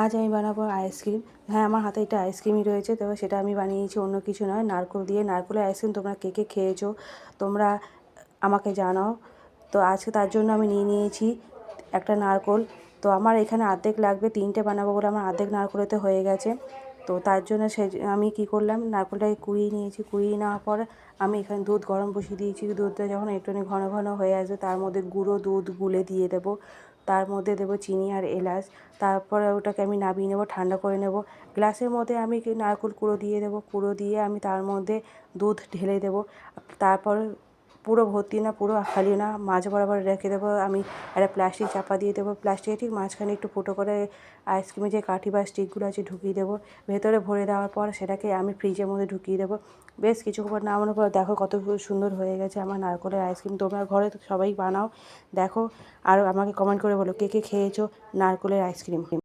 আজ আমি বানাবো আইসক্রিম। হ্যাঁ, আমার হাতে একটা আইসক্রিমই রয়েছে, তবে সেটা আমি বানিয়েছি অন্য কিছু নয়, নারকেল দিয়ে। নারকেলের আইসক্রিম তোমরা কে কে খেয়েছো তোমরা আমাকে জানাও। তো আজকে তার জন্য আমি নিয়েছি একটা নারকেল। তো আমার এখানে অর্ধেক লাগবে, 3টে বানাবো বলে আমার অর্ধেক নারকেলেতে হয়ে গেছে। তো তার জন্য আমি কী করলাম, নারকেলটাকে কুড়িয়ে নিয়েছি। কুড়িয়ে নেওয়ার পর আমি এখানে দুধ গরম বসিয়ে দিয়েছি। দুধটা যখন একটুখানি ঘন ঘন হয়ে আসবে, তার মধ্যে গুঁড়ো দুধ গুলে দিয়ে দেবো। তার মধ্যে দেবো চিনি আর এলাচ। তারপরে ওটাকে আমি নামিয়ে নেবো, ঠান্ডা করে নেব। গ্লাসের মধ্যে আমি নারকেল কুড়ো দিয়ে দেবো। কুড়ো দিয়ে আমি তার মধ্যে দুধ ঢেলে দেবো। তারপর পুরো ভর্তি না, পুরো খালি না, মাঝ বরাবর রেখে দেবো। আমি একটা প্লাস্টিক চাপা দিয়ে দেবো। প্লাস্টিকের ঠিক মাঝখানে একটু ফুটো করে আইসক্রিমের যে কাঠি বা স্টিকগুলো আছে ঢুকিয়ে দেবো। ভেতরে ভরে দেওয়ার পর সেটাকে আমি ফ্রিজের মধ্যে ঢুকিয়ে দেবো। বেশ কিছুক্ষণ নামানোর পর দেখো কত সুন্দর হয়ে গেছে আমার নারকেলের আইসক্রিম। তোমরা ঘরে সবাই বানাও, দেখো, আর আমাকে কমেন্ট করে বলো কে কে খেয়েছো নারকেলের আইসক্রিম।